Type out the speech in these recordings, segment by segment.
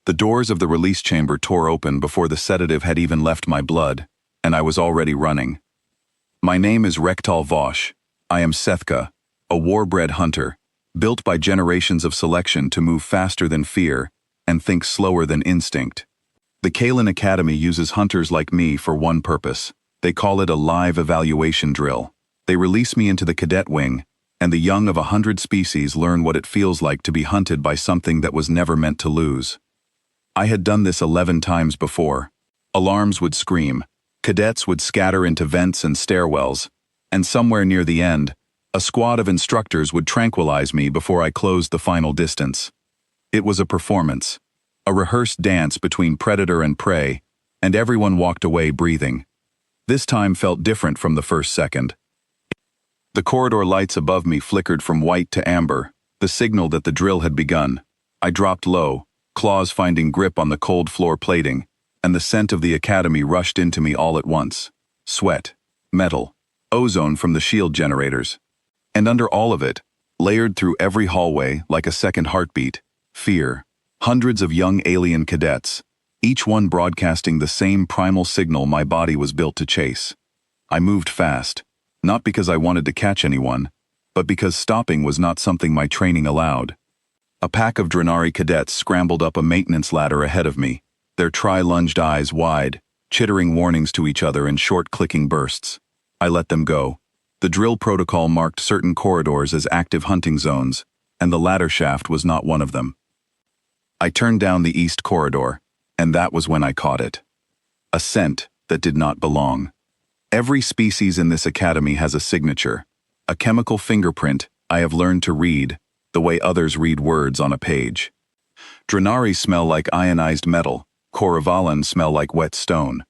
The doors of the release chamber tore open before the sedative had even left my blood, and I was already running. My name is Rektal Vosh. I am Sethka, a war-bred hunter, built by generations of selection to move faster than fear and think slower than instinct. The Kalen Academy uses hunters like me for one purpose. They call it a live evaluation drill. They release me into the cadet wing, and the young of 100 species learn what it feels like to be hunted by something that was never meant to lose. I had done this 11 times before. Alarms would scream, cadets would scatter into vents and stairwells, and somewhere near the end, a squad of instructors would tranquilize me before I closed the final distance. It was a performance, a rehearsed dance between predator and prey, and everyone walked away breathing. This time felt different from the first second. The corridor lights above me flickered from white to amber, the signal that the drill had begun. I dropped low, claws finding grip on the cold floor plating, and the scent of the academy rushed into me all at once. Sweat, metal, ozone from the shield generators. And under all of it, layered through every hallway like a second heartbeat, fear. Hundreds of young alien cadets, each one broadcasting the same primal signal my body was built to chase. I moved fast, not because I wanted to catch anyone, but because stopping was not something my training allowed. A pack of Drenari cadets scrambled up a maintenance ladder ahead of me, their tri-lunged eyes wide, chittering warnings to each other in short clicking bursts. I let them go. The drill protocol marked certain corridors as active hunting zones, and the ladder shaft was not one of them. I turned down the east corridor, and that was when I caught it. A scent that did not belong. Every species in this academy has a signature, a chemical fingerprint I have learned to read the way others read words on a page. Drenari smell like ionized metal, Korrivalan smell like wet stone.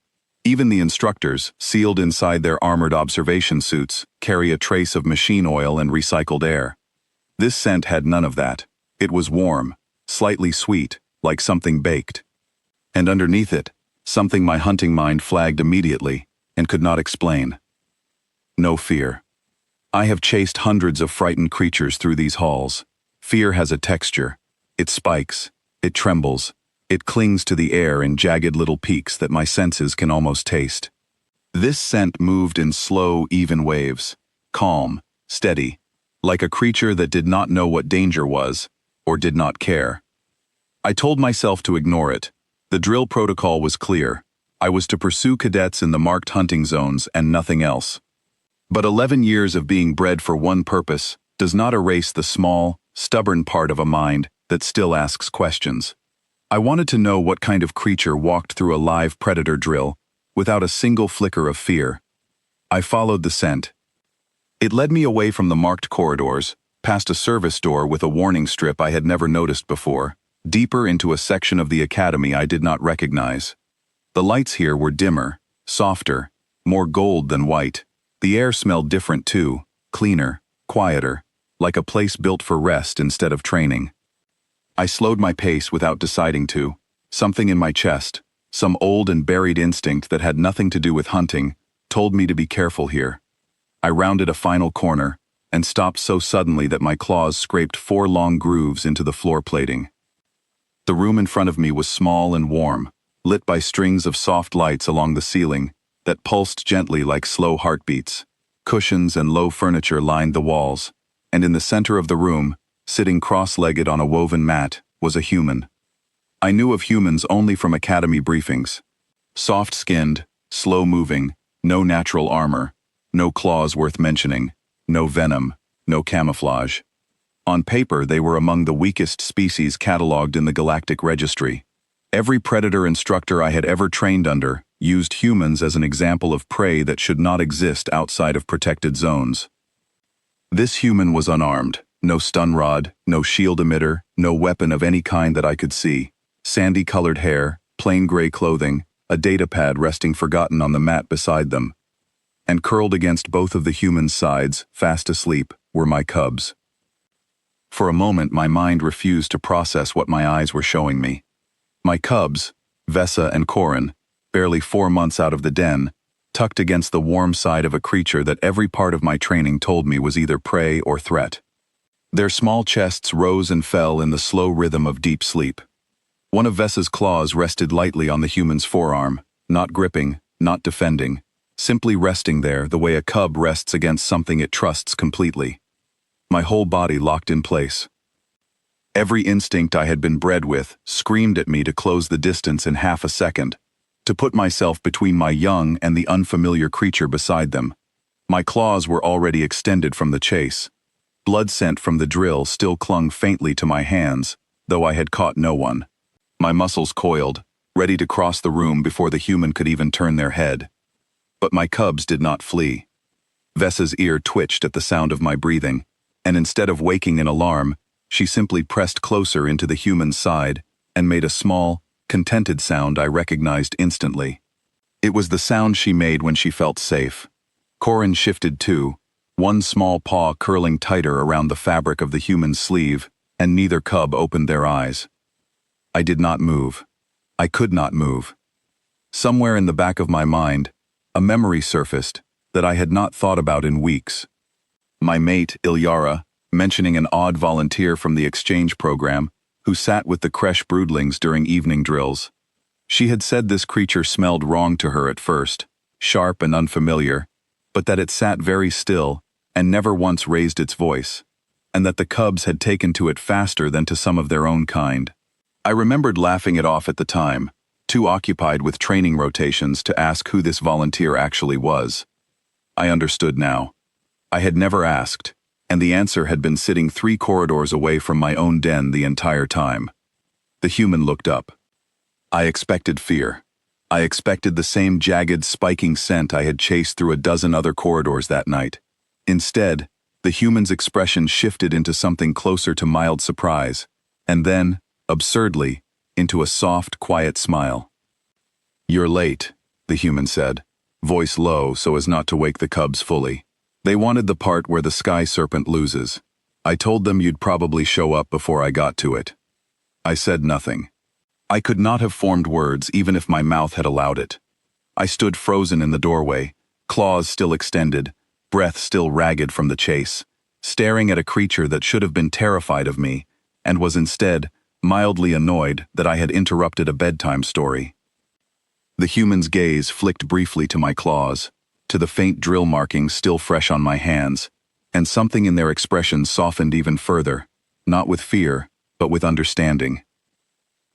Even the instructors, sealed inside their armored observation suits, carry a trace of machine oil and recycled air. This scent had none of that. It was warm, slightly sweet, like something baked. And underneath it, something my hunting mind flagged immediately and could not explain. No fear. I have chased hundreds of frightened creatures through these halls. Fear has a texture. It spikes, it trembles, it clings to the air in jagged little peaks that my senses can almost taste. This scent moved in slow, even waves, calm, steady, like a creature that did not know what danger was, or did not care. I told myself to ignore it. The drill protocol was clear. I was to pursue cadets in the marked hunting zones and nothing else. But 11 years of being bred for one purpose does not erase the small, stubborn part of a mind that still asks questions. I wanted to know what kind of creature walked through a live predator drill without a single flicker of fear. I followed the scent. It led me away from the marked corridors, past a service door with a warning strip I had never noticed before, deeper into a section of the academy I did not recognize. The lights here were dimmer, softer, more gold than white. The air smelled different too, cleaner, quieter, like a place built for rest instead of training. I slowed my pace without deciding to. Something in my chest, some old and buried instinct that had nothing to do with hunting, told me to be careful here. I rounded a final corner and stopped so suddenly that my claws scraped 4 long grooves into the floor plating. The room in front of me was small and warm, lit by strings of soft lights along the ceiling that pulsed gently like slow heartbeats. Cushions and low furniture lined the walls, and in the center of the room, sitting cross-legged on a woven mat, was a human. I knew of humans only from academy briefings. Soft-skinned, slow-moving, no natural armor, no claws worth mentioning, no venom, no camouflage. On paper, they were among the weakest species cataloged in the Galactic Registry. Every predator instructor I had ever trained under used humans as an example of prey that should not exist outside of protected zones. This human was unarmed. No stun rod, no shield emitter, no weapon of any kind that I could see. Sandy-colored hair, plain gray clothing, a data pad resting forgotten on the mat beside them. And curled against both of the human's sides, fast asleep, were my cubs. For a moment, my mind refused to process what my eyes were showing me. My cubs, Vesa and Korin, barely 4 months out of the den, tucked against the warm side of a creature that every part of my training told me was either prey or threat. Their small chests rose and fell in the slow rhythm of deep sleep. One of Vessa's claws rested lightly on the human's forearm, not gripping, not defending, simply resting there the way a cub rests against something it trusts completely. My whole body locked in place. Every instinct I had been bred with screamed at me to close the distance in half a second, to put myself between my young and the unfamiliar creature beside them. My claws were already extended from the chase. Blood scent from the drill still clung faintly to my hands, though I had caught no one. My muscles coiled, ready to cross the room before the human could even turn their head. But my cubs did not flee. Vessa's ear twitched at the sound of my breathing, and instead of waking in alarm, she simply pressed closer into the human's side and made a small, contented sound I recognized instantly. It was the sound she made when she felt safe. Corin shifted too, one small paw curling tighter around the fabric of the human's sleeve, and neither cub opened their eyes. I did not move. I could not move. Somewhere in the back of my mind, a memory surfaced that I had not thought about in weeks. My mate, Ilyara, mentioning an odd volunteer from the exchange program who sat with the creche broodlings during evening drills. She had said this creature smelled wrong to her at first, sharp and unfamiliar, but that it sat very still and never once raised its voice, and that the cubs had taken to it faster than to some of their own kind. I remembered laughing it off at the time, too occupied with training rotations to ask who this volunteer actually was. I understood now. I had never asked, and the answer had been sitting 3 corridors away from my own den the entire time. The human looked up. I expected fear. I expected the same jagged, spiking scent I had chased through a dozen other corridors that night. Instead, the human's expression shifted into something closer to mild surprise, and then, absurdly, into a soft, quiet smile. "You're late," the human said, voice low so as not to wake the cubs fully. "They wanted the part where the sky serpent loses. I told them you'd probably show up before I got to it." I said nothing. I could not have formed words even if my mouth had allowed it. I stood frozen in the doorway, claws still extended, breath still ragged from the chase, staring at a creature that should have been terrified of me, and was instead mildly annoyed that I had interrupted a bedtime story. The human's gaze flicked briefly to my claws, to the faint drill markings still fresh on my hands, and something in their expression softened even further, not with fear, but with understanding.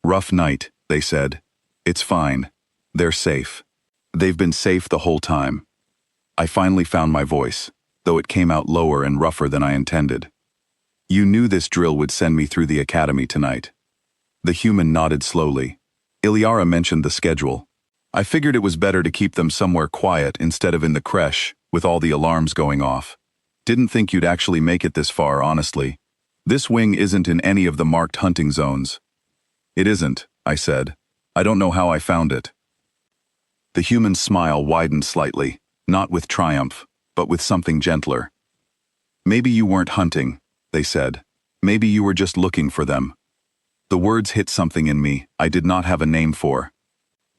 "Rough night," they said. "It's fine. They're safe. They've been safe the whole time." I finally found my voice, though it came out lower and rougher than I intended. "You knew this drill would send me through the academy tonight." The human nodded slowly. Ilyara mentioned the schedule. "I figured it was better to keep them somewhere quiet instead of in the creche, with all the alarms going off. Didn't think you'd actually make it this far, honestly. This wing isn't in any of the marked hunting zones." "It isn't," I said. "I don't know how I found it." The human's smile widened slightly, not with triumph, but with something gentler. "Maybe you weren't hunting," they said. "Maybe you were just looking for them." The words hit something in me I did not have a name for.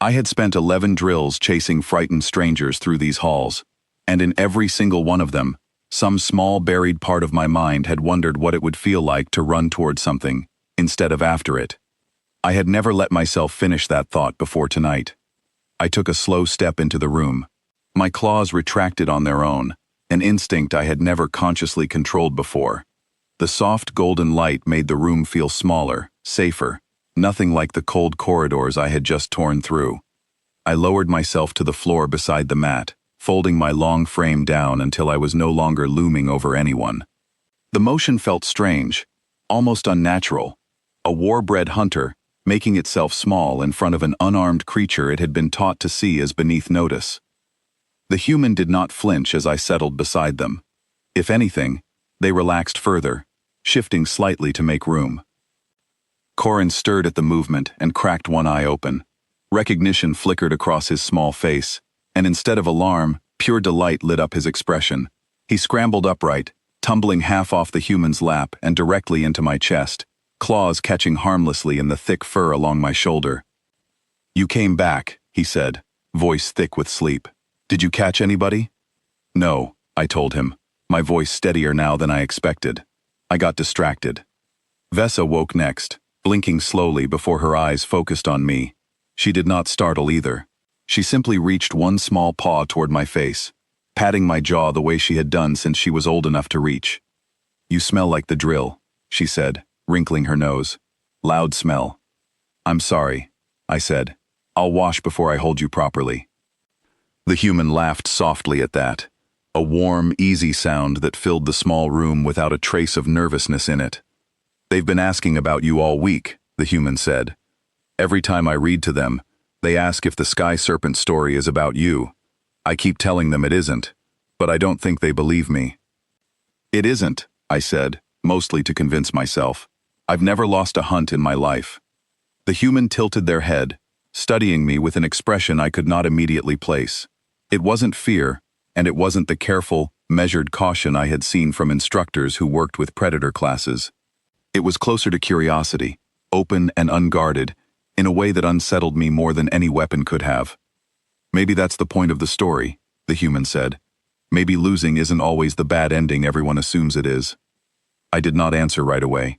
I had spent 11 drills chasing frightened strangers through these halls, and in every single one of them, some small buried part of my mind had wondered what it would feel like to run toward something, instead of after it. I had never let myself finish that thought before tonight. I took a slow step into the room. My claws retracted on their own, an instinct I had never consciously controlled before. The soft golden light made the room feel smaller, safer, nothing like the cold corridors I had just torn through. I lowered myself to the floor beside the mat, folding my long frame down until I was no longer looming over anyone. The motion felt strange, almost unnatural. A war-bred hunter, making itself small in front of an unarmed creature it had been taught to see as beneath notice. The human did not flinch as I settled beside them. If anything, they relaxed further, shifting slightly to make room. Corin stirred at the movement and cracked one eye open. Recognition flickered across his small face, and instead of alarm, pure delight lit up his expression. He scrambled upright, tumbling half off the human's lap and directly into my chest, claws catching harmlessly in the thick fur along my shoulder. "You came back," he said, voice thick with sleep. "Did you catch anybody?" "No," I told him, my voice steadier now than I expected. "I got distracted." Vessa woke next, blinking slowly before her eyes focused on me. She did not startle either. She simply reached one small paw toward my face, patting my jaw the way she had done since she was old enough to reach. "You smell like the drill," she said, wrinkling her nose. "Loud smell." "I'm sorry," I said. "I'll wash before I hold you properly." The human laughed softly at that, a warm, easy sound that filled the small room without a trace of nervousness in it. "They've been asking about you all week," the human said. "Every time I read to them, they ask if the Sky Serpent story is about you. I keep telling them it isn't, but I don't think they believe me." "It isn't," I said, mostly to convince myself. "I've never lost a hunt in my life." The human tilted their head, studying me with an expression I could not immediately place. It wasn't fear, and it wasn't the careful, measured caution I had seen from instructors who worked with predator classes. It was closer to curiosity, open and unguarded, in a way that unsettled me more than any weapon could have. "Maybe that's the point of the story," the human said. "Maybe losing isn't always the bad ending everyone assumes it is." I did not answer right away.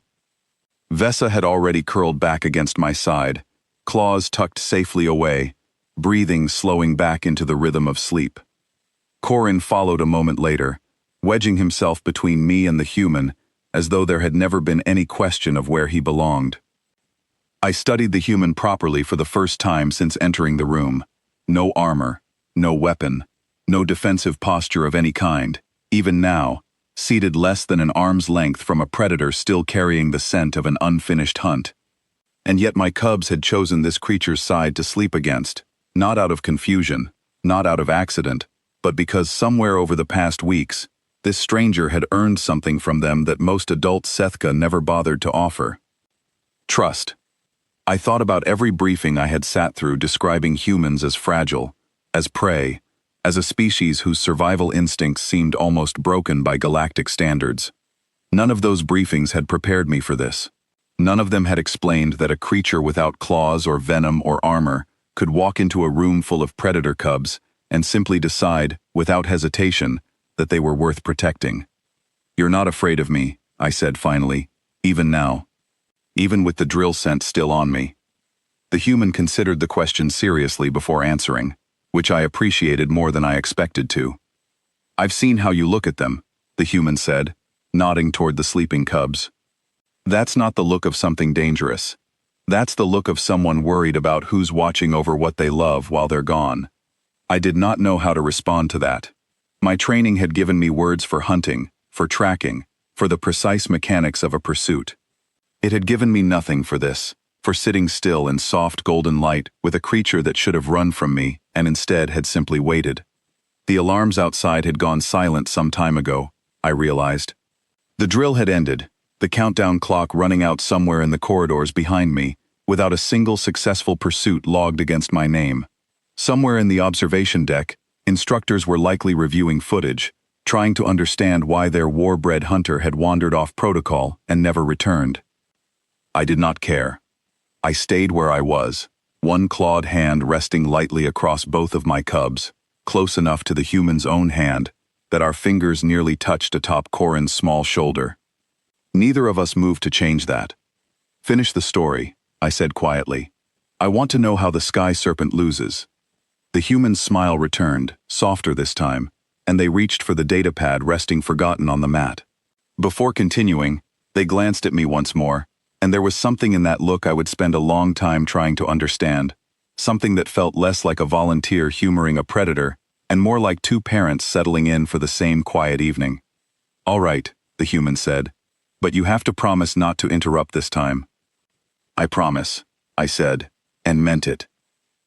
Vesa had already curled back against my side, claws tucked safely away, breathing slowing back into the rhythm of sleep. Corin followed a moment later, wedging himself between me and the human, as though there had never been any question of where he belonged. I studied the human properly for the first time since entering the room. No armor, no weapon, no defensive posture of any kind, even now, seated less than an arm's length from a predator still carrying the scent of an unfinished hunt. And yet my cubs had chosen this creature's side to sleep against, not out of confusion, not out of accident, but because somewhere over the past weeks, this stranger had earned something from them that most adult Sethka never bothered to offer. Trust. I thought about every briefing I had sat through describing humans as fragile, as prey, as a species whose survival instincts seemed almost broken by galactic standards. None of those briefings had prepared me for this. None of them had explained that a creature without claws or venom or armor could walk into a room full of predator cubs and simply decide, without hesitation, that they were worth protecting. "You're not afraid of me," I said finally, "even now. Even with the drill scent still on me." The human considered the question seriously before answering, which I appreciated more than I expected to. "I've seen how you look at them," the human said, nodding toward the sleeping cubs. "That's not the look of something dangerous. That's the look of someone worried about who's watching over what they love while they're gone." I did not know how to respond to that. My training had given me words for hunting, for tracking, for the precise mechanics of a pursuit. It had given me nothing for this, for sitting still in soft golden light with a creature that should have run from me and instead had simply waited. The alarms outside had gone silent some time ago, I realized. The drill had ended, the countdown clock running out somewhere in the corridors behind me, without a single successful pursuit logged against my name. Somewhere in the observation deck, instructors were likely reviewing footage, trying to understand why their war-bred hunter had wandered off protocol and never returned. I did not care. I stayed where I was, one clawed hand resting lightly across both of my cubs, close enough to the human's own hand that our fingers nearly touched atop Corin's small shoulder. Neither of us moved to change that. "Finish the story," I said quietly. "I want to know how the Sky Serpent loses." The human's smile returned, softer this time, and they reached for the datapad resting forgotten on the mat. Before continuing, they glanced at me once more, and there was something in that look I would spend a long time trying to understand, something that felt less like a volunteer humoring a predator and more like two parents settling in for the same quiet evening. "All right," the human said, "but you have to promise not to interrupt this time." "I promise," I said, and meant it.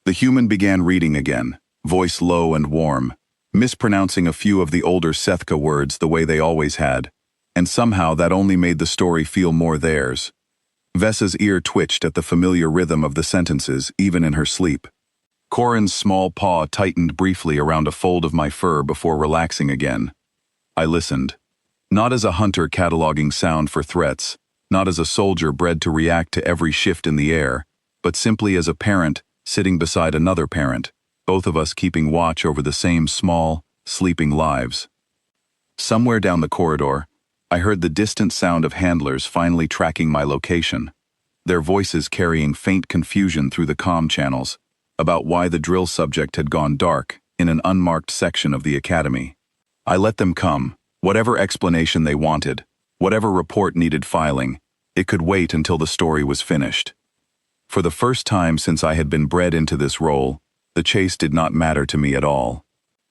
The human began reading again, voice low and warm, mispronouncing a few of the older Sethka words the way they always had, and somehow that only made the story feel more theirs. Vesa's ear twitched at the familiar rhythm of the sentences, even in her sleep. Corin's small paw tightened briefly around a fold of my fur before relaxing again. I listened. Not as a hunter cataloging sound for threats, not as a soldier bred to react to every shift in the air, but simply as a parent sitting beside another parent, both of us keeping watch over the same small, sleeping lives. Somewhere down the corridor, I heard the distant sound of handlers finally tracking my location. their voices carrying faint confusion through the comm channels about why the drill subject had gone dark in an unmarked section of the academy. I let them come, whatever explanation they wanted, whatever report needed filing, it could wait until the story was finished. For the first time since I had been bred into this role, the chase did not matter to me at all.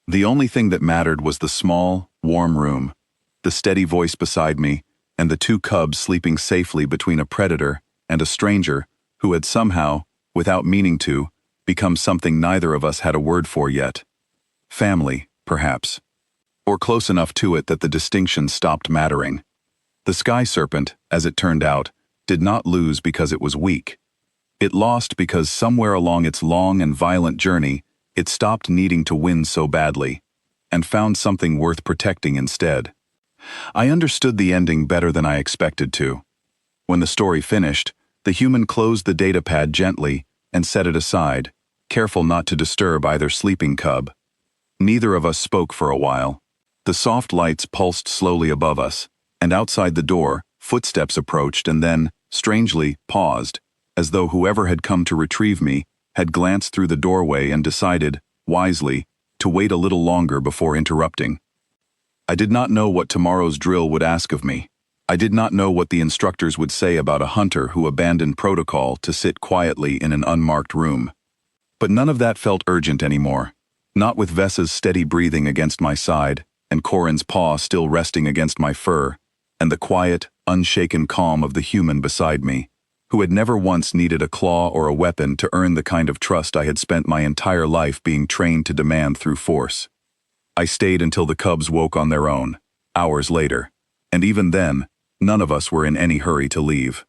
The only thing that mattered was the small, warm room, the steady voice beside me, and the two cubs sleeping safely between a predator and a stranger who had somehow, without meaning to, become something neither of us had a word for yet. Family, perhaps. Or close enough to it that the distinction stopped mattering. The sky serpent, as it turned out, did not lose because it was weak. It lost because somewhere along its long and violent journey, it stopped needing to win so badly, and found something worth protecting instead. I understood the ending better than I expected to. When the story finished, the human closed the datapad gently and set it aside, careful not to disturb either sleeping cub. Neither of us spoke for a while. The soft lights pulsed slowly above us, and outside the door, footsteps approached and then, strangely, paused, as though whoever had come to retrieve me had glanced through the doorway and decided, wisely, to wait a little longer before interrupting. I did not know what tomorrow's drill would ask of me. I did not know what the instructors would say about a hunter who abandoned protocol to sit quietly in an unmarked room. But none of that felt urgent anymore, not with Vessa's steady breathing against my side, and Corin's paw still resting against my fur, and the quiet, unshaken calm of the human beside me, who had never once needed a claw or a weapon to earn the kind of trust I had spent my entire life being trained to demand through force. I stayed until the cubs woke on their own, hours later, and even then, none of us were in any hurry to leave.